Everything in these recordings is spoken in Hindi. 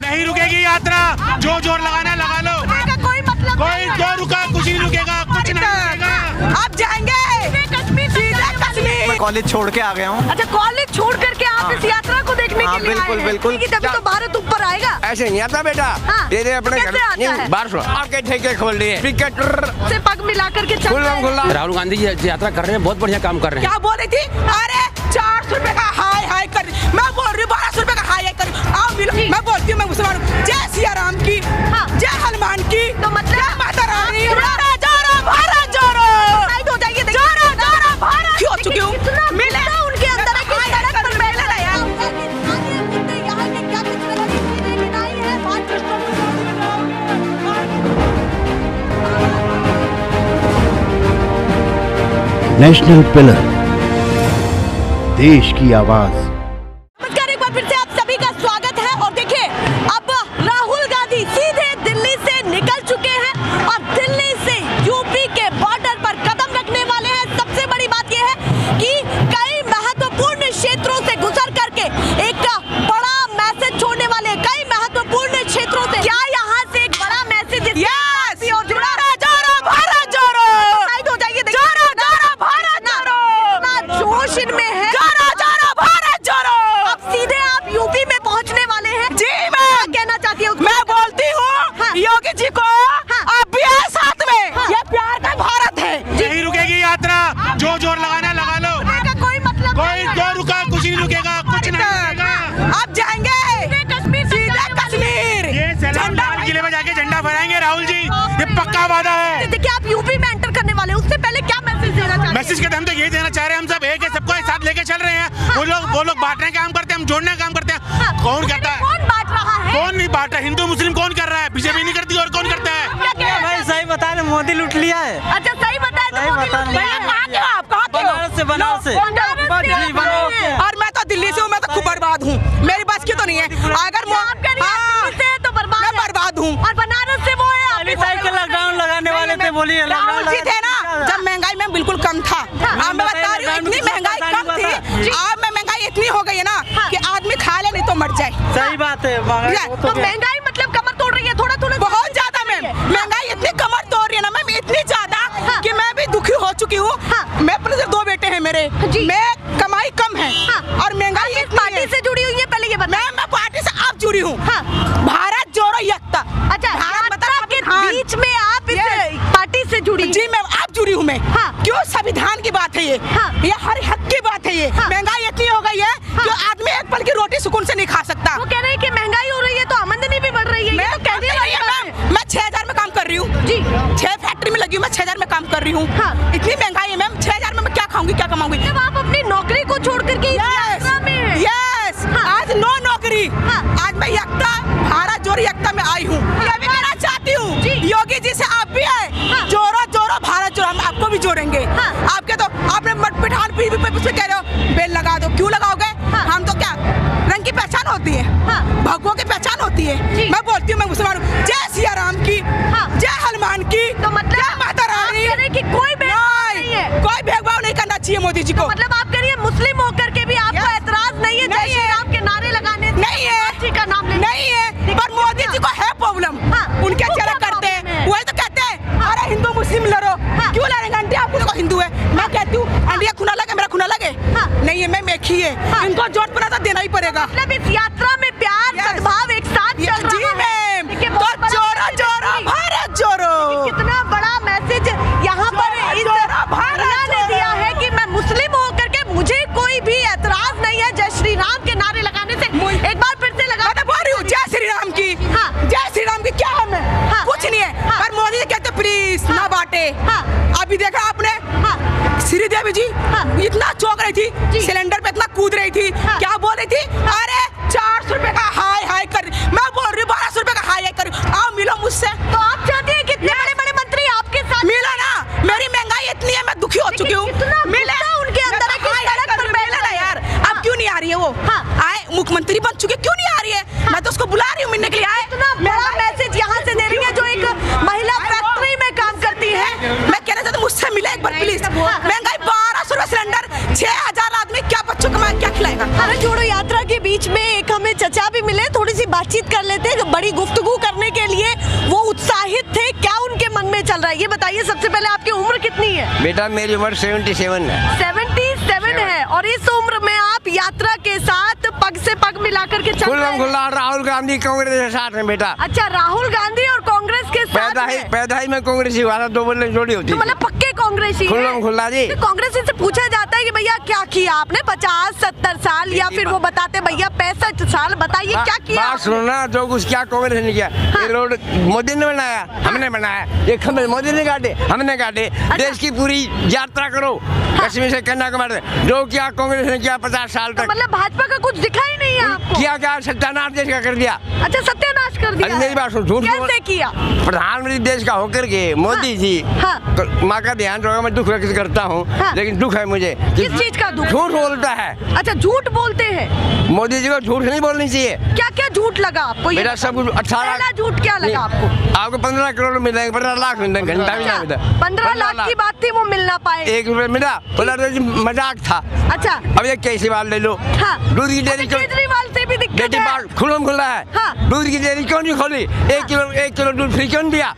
नहीं रुकेगी यात्रा, जो जोर लगाना है लगा लो, कोई मतलब कोई जो रुका कुछ नहीं रुकेगा, कुछ नहीं रुकेगा। आप जाएंगे सीधा कश्मीर। कॉलेज छोड़ के आ गया हूँ। अच्छा, कॉलेज छोड़ करके आप इस यात्रा को देखने के लिए बिल्कुल बिल्कुल। तभी तो भारत ऊपर आएगा। ऐसे नहीं आता बेटा, तेरे अपने घर बाहर आके ठेके खोल दिए, टिकट से पग मिला करके चल रहे हैं। राहुल गांधी जी यात्रा कर रहे हैं, बहुत बढ़िया काम कर रहे हैं। क्या बोल रही थी? अरे 400 रुपए का हाय हाय कर, मैं बोल रही हूँ 1200 रुपए का हाय हाय कर। आओ मिलो, मैं बोलती हूँ मैं मुसलमान हूँ। जय सिया राम की, जय हनुमान की, तो मतलब माता रानी। भारत जोड़ो, साइड हो जाइए। जोरो जोरो भारत। क्यों हो चुकी हूँ? मिले उनके अंदर है कि सड़क पर बैठा है यार। नेशनल पिलर, देश की आवाज। नमस्कार, एक बार फिर से आप सभी का स्वागत है। और देखिए, अब राहुल गांधी सीधे दिल्ली से निकल चुके हैं और दिल्ली से यूपी के बॉर्डर पर कदम रखने वाले हैं। सबसे बड़ी बात यह है कि कई महत्वपूर्ण क्षेत्रों से गुजर करके एक बड़ा मैसेज छोड़ने वाले हैं। कई महत्वपूर्ण क्षेत्रों से क्या यहाँ से एक बड़ा मैसेज जोश इनमें है। भारत जोड़ो। अब सीधे आप यूपी में पहुंचने वाले हैं। जी मैं कहना चाहती हूँ, मैं बोलती हूँ योगी जी को, आप भी आए साथ में। ये प्यार का भारत है। नहीं रुकेगी यात्रा, जो जोर लगाना है लगा लो, कोई मतलब कोई जो रुका कुछ नहीं रुकेगा, कुछ नहीं रुकेगा। आप जाएंगे कश्मीर, सीधा कश्मीर। ये सैलाब किले में जाके झंडा फहराएंगे राहुल जी, ये पक्का वादा है। देखिए, आप यूपी में एंटर करने वाले, उससे पहले क्या मैसेज देना चाहते हैं? मैसेज के हम तो यही देना चाह रहे हैं, हम सब एक है, सबको एक साथ लेके चल रहे हैं। वो लोग बांटने का काम करते हैं, हम जोड़ने का काम करते हैं। कौन कहता है? कौन बांट रहा है? कौन नहीं बांट रहा? हिंदू मुस्लिम कौन कर रहा है? बीजेपी नहीं करती और कौन करता है? भाई सही बता रहे, मोदी लूट लिया है। अच्छा, सही बताया तो सही मोदी बता लूट लिया है। कहाँ के हो आप? कहाँ के हो? बनारस से, बनारस से। जी, बनारस से। और मैं तो दिल्ली से हूँ, मैं तो खूब बर्बाद हूँ, मेरी बस की तो नहीं है। अगर तो बर्बाद मैं बर्बाद हूँ। और बनारस से वो है साइकिल लॉकडाउन लगाने वाले थे, बोलिए। राहुल जी थे ना, जब महंगाई में बिल्कुल कम था। अब मैं बता रही हूँ, इतनी महंगाई कम थी, अब में महंगाई इतनी हो गई है ना कि आदमी खा ले नहीं तो मर जाए। सही बात है। तो महंगाई मतलब कमर तोड़ रही है, थोड़ा थोड़ा बहुत ज्यादा मैम, महंगाई इतनी कमर तोड़ रही है ना मैम, इतनी ज्यादा कि मैं भी दुखी हो चुकी हूँ। मैं अपने 2 बेटे हैं मेरे, मैं कमाई कम है और महंगाई इस पार्टी से जुड़ी हुई है। पहले ये बता। मैं पार्टी से आप जुड़ी हूँ। भारत जोड़ो एकता। अच्छा, यात्रा के बीच में आप इस पार्टी से जुड़ी? जी मैं आप जुड़ी हूँ मैं। क्यों? संविधान की बात है ये हर हक की बात है ये। महंगाई इतनी हो गई है कि आदमी एक पल की रोटी सुकून से नहीं खा सकता। वो कह रहे हैं कि महंगाई हो रही है तो आमदनी भी बढ़ रही है। मैं 6000 में काम कर रही हूँ जी, 6 फैक्ट्री में लगी हूँ, मैं 6000 में काम कर रही हूँ। इतनी महंगाई है मैम, 6000 में मैं क्या खाऊंगी, क्या कमाऊंगी? जब आप अपनी नौकरी को छोड़ करके यस, आज नो नौकरी, आज मैं एकता, भारत जोड़ो एकता में आई हूँ। ये भी कहना चाहती हूँ योगी जी से, आप भी आए, जोड़ो जोड़ो भारत जोड़ो, हम आपको भी जोड़ेंगे। आपके तो आपने मत पिठान पे कह रहे हो बेल लगा दो, क्यों लगाओगे? हम तो क्या रंग की पहचान होती है, भगवों की पहचान होती है। मैं बोलती हूँ मैं मुसलमान हूँ। जय सिया राम की, जय हनुमान की, तो मतलब माता रानी। कि कोई भेदभाव नहीं है, कोई भेदभाव नहीं करना चाहिए मोदी जी को। मतलब आप कह रही है मुस्लिम होकर के भी आपको एतराज नहीं है जय श्री राम के नारे लगाने से? नहीं है, का नाम नहीं है, पर मोदी जी को है प्रॉब्लम। उनके चले करते हैं, वही तो कहते हैं अरे हिंदू मुस्लिम लड़ो, क्यों लड़ेंगे? आंटी आपको देखो हिंदू है, मैं कहती हूँ आंटी खुना लगे, मेरा खुना लगे। नहीं है, मैं मेखी है, इनको जोड़ पड़ा तो देना ही पड़ेगा। मतलब इस यात्रा में प्यार सद्भाव एक साथ चल रहा है। जी मैम, तो जोड़ो जोड़ो भारत जोड़ो। कितना बड़ा मैसेज यहाँ पर इस भारत ने दिया है कि मैं मुस्लिम होकर के मुझे कोई भी एतराज नहीं है जय श्री राम के नारे लगाने से। एक बार फिर से लगा, मैं बोल रही हूँ जय श्री राम की, जय श्री राम की क्या है? कुछ नहीं है, पर मोदी जी कहते प्लीज ना बांटे। अभी देखा आपने श्रीदेवी जी इतना चौंक रही थी, सिलेंडर पे इतना कूद रही थी, क्या बोल रही थी? अरे 400 रुपए का हाय हाय कर, मैं बोल रही हूँ 1200 रुपए का हाय हाय कर। आओ मिलो मुझसे। तो आप चाहते हैं कितने बड़े बड़े मंत्री आपके साथ मिलो ना, मेरी महंगाई इतनी है, मैं दुखी हो चुकी हूँ। मिले उनके अंदर है कि सड़क पर बैठा है यार, अब क्यों नहीं आ रही है वो? आए मुख्यमंत्री बन चुके, क्यों नहीं आ रही है? मैं तो उसको बुला रही हूँ मिलने के लिए। आए मेरा मैसेज यहाँ से दे रही है जो एक महिला फैक्ट्री में काम करती है। मैं कहना चाहती हूँ मुझसे मिले एक बार प्लीज। महंगाई 1200 रुपए सिलेंडर, 6000 आदमी क्या बच्चों को बातचीत कर लेते हैं, बड़ी गुफ्तगू करने के लिए वो उत्साहित थे। क्या उनके मन में चल रहा है ये बताइए। सबसे पहले आपकी उम्र कितनी है? बेटा मेरी उम्र 77 है। 77 है और इस उम्र में आप यात्रा के साथ पग से पग मिलाकर के चल रहे हैं। खुल्ला राहुल गांधी कांग्रेस के साथ है बेटा। अच्छा, राहुल गांधी और कांग्रेस के साथ हैं। पैदा ही में कांग्रेसी हुआ था, 2 बल्ले जोड़ी होती तो मतलब पक्के कांग्रेसी हैं। खुल्ला जी। तो कांग्रेसी से पूछा जाता है कि भैया क्या किया आपने 50-70 साल, या फिर वो बताते भैया 65 साल, बताइए क्या किया? बात सुनो ना, जो कुछ क्या कांग्रेस ने किया। ये रोड मोदी ने बनाया, हमने बनाया। ये खंभे मोदी ने काटे, हमने काटे। देश की पूरी यात्रा करो कश्मीर से कन्याकुमारी, जो क्या कांग्रेस ने किया 50 साल तक। मतलब भाजपा का कुछ दिखा ही नहीं है आपको? क्या क्या सत्यानाश देश का कर दिया। अच्छा, सत्यानाश कर दिया। मेरी बात सुनो, झूठ कैसे किया? प्रधानमंत्री देश का होकर के मोदी जी, माँ का ध्यान रखो, मैं दुख व्यक्त करता हूँ, लेकिन दुख है मुझे। किस चीज का दुख? झूठ बोलता है। अच्छा, झूठ बोलते हैं। मोदी जी को झूठ नहीं बोलनी चाहिए। क्या क्या झूठ लगा आपको? मेरा सब कुछ 18 झूठ क्या लगा आपको? आपको 15 करोड़ मिलेंगे, 15 लाख मिलेंगे, घंटा भी नहीं मिला। 15 लाख की बात थी, वो मिल ना पाए। 1 रुपये मिला, बोला मजाक था। अच्छा, अब ये केजरीवाल ले लो। दूध की डेयरी केजरीवाल से भी दिक्कत है। खुला है। दूध की डेयरी क्यों नहीं खोली? 1 किलो दूध फ्री क्यों दिया?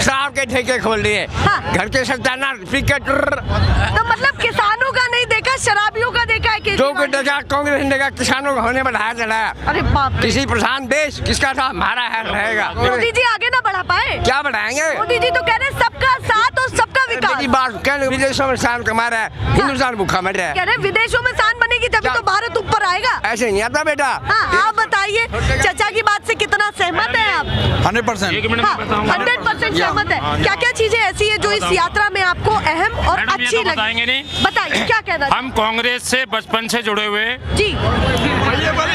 शराब के ठेके खोल दिए। घर के सत्यानाश फ्री के। तो मतलब किसानों का नहीं देखा, शराबियों का देखा है। जो देखा कांग्रेस ने देखा, किसानों को होने बढ़ाया चढ़ाया। अरे बाप रे। किसी प्रधान देश किसका था? हमारा है रहेगा। मोदी जी आगे ना बढ़ा पाए? क्या बढ़ाएंगे? मोदी जी तो कह रहे सबका साथ और सबका विकास। बात कहने विदेशों में शान कमा रहा है, हिंदुस्तान भूखा मर रहा है। कह रहे विदेशों में शान बनेगी तभी तो भारत ऊपर आएगा। ऐसे नहीं आता बेटा। आप बताइए, चाचा की बात से कितना सहमत है आप? 100%। 100% सहमत है। क्या क्या चीजें ऐसी है जो इस यात्रा में आपको अहम और अच्छी लगी? बताएंगे नहीं। बताइए क्या कहना? हम कांग्रेस से बचपन से जुड़े हुए जी,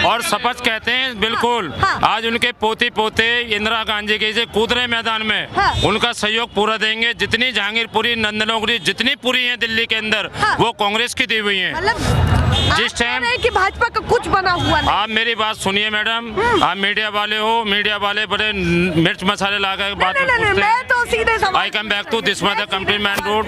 और शपथ कहते हैं बिल्कुल। आज उनके पोती पोते इंदिरा गांधी के से कूद रहे मैदान में, उनका सहयोग पूरा देंगे। जितनी जहांगीरपुरी, नंदनौगरी, जितनी पूरी है दिल्ली के अंदर, वो कांग्रेस की दी हुई है। जिस टाइम कि भाजपा का कुछ बना हुआ नहीं। आप मेरी बात सुनिए मैडम, आप मीडिया वाले हो, मीडिया वाले बड़े मिर्च मसाले लगा बात I come back to this mother complement road.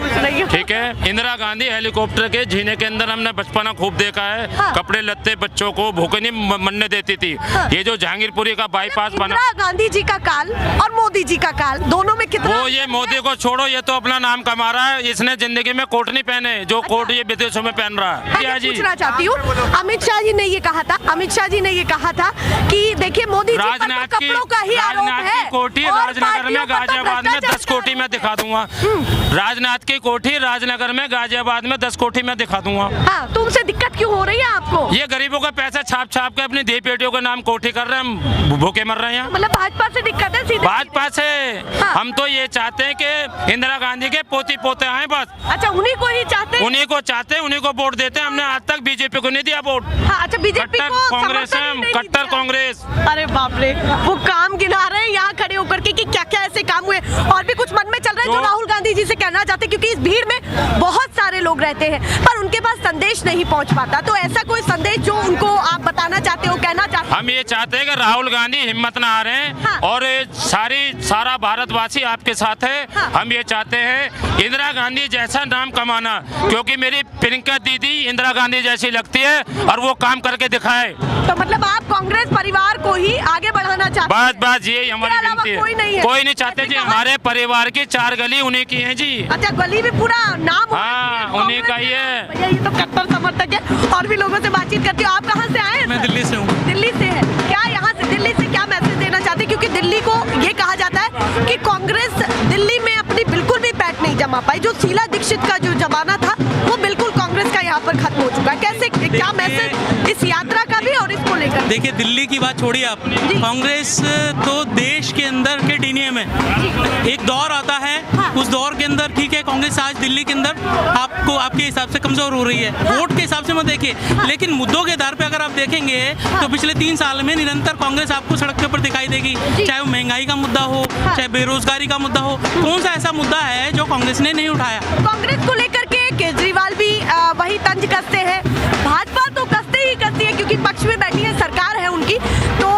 ठीक है, इंदिरा गांधी हेलीकॉप्टर के झीने के अंदर हमने बचपना खूब देखा है। कपड़े लत्ते बच्चों को भूखे नहीं मरने देती थी। ये जो जहांगीरपुरी का बाईपास बना, इंदिरा गांधी जी का काल और मोदी जी का काल, दोनों में कितना? वो ये मोदी को छोड़ो, ये तो अपना नाम कमा रहा है। इसने जिंदगी में कोट नहीं पहने जो कोट ये विदेशों में पहन रहा है। पूछना चाहती हूँ, अमित शाह जी ने ये कहा था, अमित शाह जी ने ये कहा था कि देखिए मोदी जी पर कपड़ों का ही आरोप है। कोठी राजनगर में, गाजियाबाद में 10 कोठी में दिखा दूंगा। राजनाथ की कोठी राजनगर में, गाजियाबाद में 10 कोठी में दिखा दूंगा। हाँ, तो उनसे दिक्कत क्यों हो रही है आपको? ये गरीबों का पैसा छाप छाप के अपनी देह पेटियों का नाम कोठी कर रहे हैं, हम भूखे मर रहे हैं। मतलब भाजपा से दिक्कत है? सीधे भाजपा से हम तो ये चाहते हैं कि इंदिरा गांधी के पोती पोते आए बस। अच्छा, उन्हीं को ही चाहते हैं? उन्हीं को चाहते हैं, उन्हीं को वोट देते हैं। हमने आज तक बीजेपी को नहीं दिया वोट। अच्छा, बीजेपी को कांग्रेस है, कट्टर कांग्रेस। अरे बाप रे, वो काम गिना रहे हैं यहाँ खड़े होकर के कि क्या क्या ऐसे काम हुए। और भी कुछ मन में चल रहा है जो राहुल गांधी जी से कहना चाहते हैं, क्योंकि इस भीड़ में बहुत सारे लोग रहते हैं पर उनके पास संदेश नहीं पहुँच पाता। तो ऐसा कोई संदेश जो उनको आप बताना चाहते हो, कहना चाहते हो? हम ये चाहते हैं कि राहुल गांधी हिम्मत ना हारे और सारा भारतवासी आपके साथ है। हम ये चाहते हैं इंदिरा गांधी जैसा नाम कमाना, क्योंकि मेरी प्रियंका दीदी इंदिरा गांधी जैसी लगती है और वो काम करके दिखाए। तो मतलब आप कांग्रेस परिवार को ही आगे बढ़ाना चाहते हैं? बस ये हमारी विनती है। कोई नहीं चाहते जी, हमारे परिवार की 4 गली उन्हीं की है जी। अच्छा, गली भी पूरा नाम? हाँ, उन्हीं का ही है। भैया ये तो कट्टर समर्थक है। और भी लोगों से बातचीत करती हूँ। आप कहाँ से आए? मैं दिल्ली से हूँ। दिल्ली से है क्या? यहाँ से दिल्ली से क्या मैसेज देना चाहते हैं? क्योंकि दिल्ली को ये कहा जाता है कि कांग्रेस दिल्ली में अपनी बिल्कुल भी पैठ नहीं जमा पाई। जो शीला दीक्षित का जो जमाना था वो बिल्कुल कांग्रेस का यहाँ पर खत्म हो चुका है। कैसे, क्या मैसेज इस यात्रा का भी और इसको लेकर? देखिए, दिल्ली की बात छोड़िए आप, कांग्रेस तो देश के अंदर के डीएनए में एक दौर आता है। उस दौर के अंदर ठीक है, कांग्रेस आज दिल्ली के अंदर आपको आपके हिसाब से कमजोर हो रही है। वोट के हिसाब से मत देखिए, लेकिन मुद्दों के आधार पे अगर आप देखेंगे तो पिछले 3 साल में निरंतर कांग्रेस आपको सड़क के ऊपर दिखाई देगी। चाहे वो महंगाई का मुद्दा हो, चाहे बेरोजगारी का मुद्दा हो, कौन सा ऐसा मुद्दा है जो कांग्रेस ने नहीं उठाया? कांग्रेस को लेकर के केजरीवाल भी वही तंज कसते हैं, भाजपा तो कसते ही कसती है क्योंकि पक्ष में बैठी है, सरकार है उनकी। तो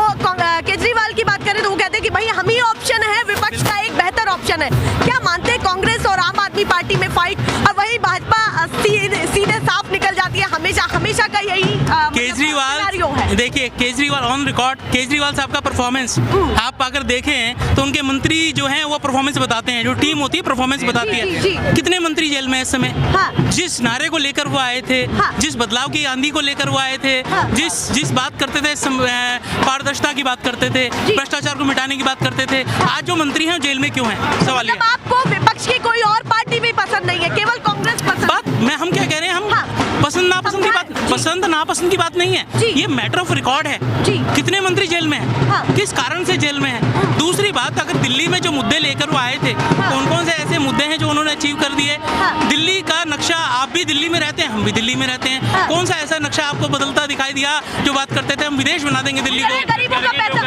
केजरीवाल की बात करें तो वो कहते हैं कि भाई हम ही ऑप्शन है, विपक्ष का एक बेहतर ऑप्शन है। क्या मानते हैं कांग्रेस और आम आदमी पार्टी में फाइट, और वही भाजपा सीधे साफ निकल जाती है हमेशा हमेशा का यही सिनेरियो है। केजरीवाल, देखिए केजरीवाल ऑन रिकॉर्ड, केजरीवाल साहब का परफॉर्मेंस आप अगर देखें तो उनके मंत्री जो हैं वो परफॉर्मेंस बताते हैं, जो टीम होती है परफॉर्मेंस बताती है। कितने मंत्री जेल में इस समय? जिस नारे को लेकर वो आए थे, जिस बदलाव की आंधी को लेकर वो आए थे, जिस बात करते थे, पारदर्शिता की बात करते थे, भ्रष्टाचार को मिटाने की बात करते थे, आज जो मंत्री हैं जेल में क्यों हैं? सवाल ये। आपको विपक्ष की कोई और पार्टी भी पसंद नहीं है, केवल कांग्रेस पसंद? हम क्या कह रहे हैं, हम पसंद नापसंद की बात, पसंद नापसंद की बात नहीं है, ये मैटर ऑफ रिकॉर्ड है। कितने मंत्री जेल में हैं, किस कारण से जेल में हैं? दूसरी बात, अगर दिल्ली में जो मुद्दे लेकर वो आए थे, कौन कौन से ऐसे मुद्दे हैं जो उन्होंने अचीव कर दिए? दिल्ली का नक्शा, आप भी दिल्ली में रहते हैं, हम भी दिल्ली में रहते हैं, कौन सा ऐसा नक्शा आपको बदलता दिखाई दिया जो बात करते थे हम विदेश बना देंगे दिल्ली को? गरीबों का पैसा,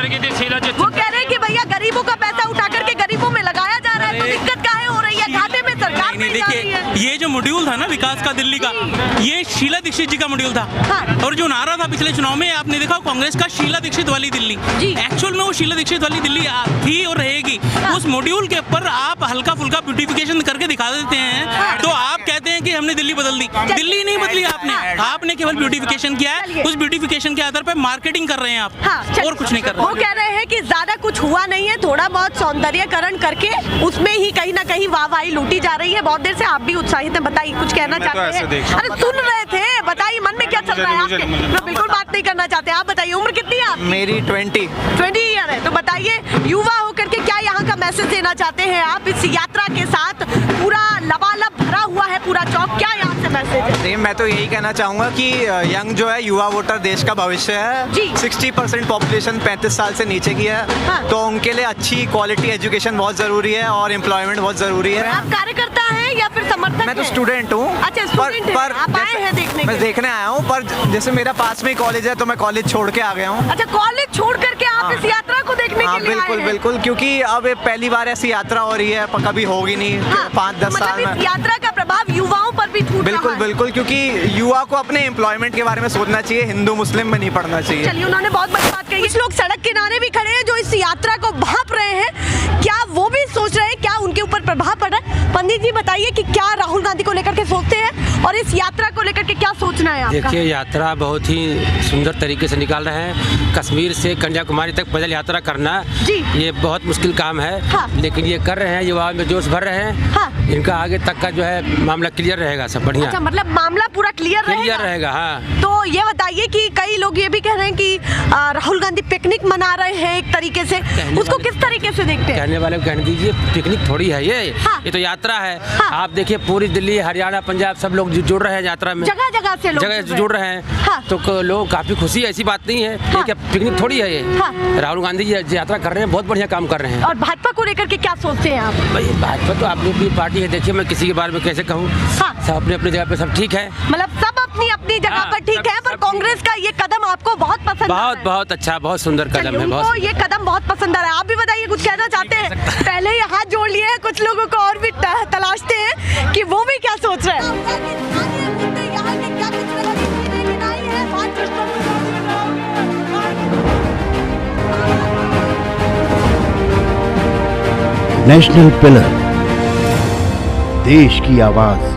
वो कह रहे हैं कि भैया गरीबों का पैसा उठा करके गरीबों में लगाया जा रहा है, तो दिक्कत काहे हो रही है? घाटे में सरकार नहीं जा रही है। ये जो मॉड्यूल था ना विकास का दिल्ली का, ये शीला दीक्षित जी का मॉड्यूल था। और जो नारा था पिछले चुनाव में आपने देखा, कांग्रेस का शीला दीक्षित वाली दिल्ली, एक्चुअल में वो शीला दीक्षित वाली दिल्ली थी और रहेगी। उस मॉड्यूल के ऊपर आप हल्का फुल्का ब्यूटिफिकेशन करके दिखा देते हैं, तो आप कहते हैं कि हमने दिल्ली बदल दी। दिल्ली नहीं बदली आपने केवल ब्यूटिफिकेशन किया है। उस ब्यूटिफिकेशन के आधार पर मार्केटिंग कर रहे हैं आप, और कुछ नहीं कर रहे। वो कह रहे हैं कि ज्यादा कुछ हुआ नहीं है, थोड़ा बहुत सौंदर्यकरण करके उसमें ही कहीं ना कहीं वाहवाही लूटी जा रही है। बहुत देर से आप भी उत्साहित हैं, बताइए कुछ कहना चाहते हैं? अरे सुन रहे थे, बताइए मन में क्या चल रहा है आपके? मैं बिल्कुल बात नहीं करना चाहते, आप बताइए। उम्र कितनी है आपकी? मेरी 20 ईयर है। तो बताइए, युवा होकर के क्या यहाँ का मैसेज देना चाहते हैं आप? इस यात्रा के साथ पूरा लबालब भरा हुआ है पूरा चौक, क्या यहाँ से मैसेज है? नहीं, मैं तो यही कहना चाहूँगा कि यंग जो है, युवा वोटर देश का भविष्य है। 60% पॉपुलेशन 35 साल से नीचे की है, तो उनके लिए अच्छी क्वालिटी एजुकेशन बहुत ज़रूरी है और एम्प्लॉयमेंट बहुत ज़रूरी है। आप कार्यकर्ता हैं या फिर समर्थक? मैं तो स्टूडेंट हूँ। अच्छा, स्टूडेंट हैं। आप आए हैं देखने? मैं देखने आया हूँ, पर जैसे मेरा पास में कॉलेज है तो मैं कॉलेज छोड़ के आ गया हूँ। अच्छा, कॉलेज छोड़ करके आप इस यात्रा को देखने के लिए बिल्कुल आए हैं? बिल्कुल, क्योंकि अब पहली बार ऐसी यात्रा हो रही है, कभी होगी नहीं 5-10 साल में। इस यात्रा का प्रभाव युवाओं पर भी छूट बिल्कुल बिल्कुल, क्योंकि युवा को अपने एम्प्लॉयमेंट के बारे में सोचना चाहिए, हिंदू मुस्लिम में नहीं पढ़ना चाहिए। चलिए, उन्होंने बहुत बड़ी बात कही। कुछ लोग सड़क किनारे भी खड़े हैं जो इस यात्रा को भांप रहे हैं, क्या वो भी सोच रहे हैं, क्या उनके ऊपर प्रभाव पड़ रहा है? पंडित जी बताइए कि क्या राहुल गांधी को लेकर के सोचते हैं और इस यात्रा को लेकर के क्या सोचना है आपका? देखिए, यात्रा बहुत ही सुंदर तरीके से निकाल रहे हैं। कश्मीर से कन्याकुमारी तक पैदल यात्रा करना ये बहुत मुश्किल काम है, लेकिन ये कर रहे हैं, युवाओं में जोश भर रहे हैं। इनका आगे तक का जो है मामला क्लियर रहेगा, सब बढ़िया। अच्छा, मतलब मामला पूरा क्लियर रहेगा? हाँ। तो ये बताइए कि कई लोग ये भी कह रहे हैं कि राहुल गांधी पिकनिक मना रहे हैं एक तरीके से, उसको किस तरीके से देखते हैं? कहने वाले को कहने दीजिए, पिकनिक थोड़ी है ये तो यात्रा है। आप देखिए, पूरी दिल्ली, हरियाणा, पंजाब सब लोग जुड़ रहे हैं यात्रा में, जगह जगह से लोग जुड़ रहे हैं। तो लोग काफी खुशी, ऐसी बात नहीं है, ये क्या पिकनिक थोड़ी है ये। राहुल गांधी जी यात्रा कर रहे हैं, बहुत बढ़िया काम कर रहे हैं। और भाजपा को लेकर के क्या सोचते हैं आप? भाई, भाजपा तो अपनी पार्टी है, देखिए मैं किसी के बारे में कैसे कहूँ, सब अपने अपनी जगह पे सब ठीक है, मतलब सब अपनी अपनी जगह पर ठीक है, पर कांग्रेस का ये कदम आपको बहुत पसंद है? बहुत अच्छा, बहुत सुंदर कदम है। उनको ये कदम बहुत पसंद आ रहा है। आप भी बताइए, कुछ कहना चाहते हैं? पहले ही हाथ जोड़ लिए हैं, कुछ लोगों को और भी तलाशते हैं कि वो भी क्या सोच रहे हैं। नेशनल पिलर, देश की आवाज।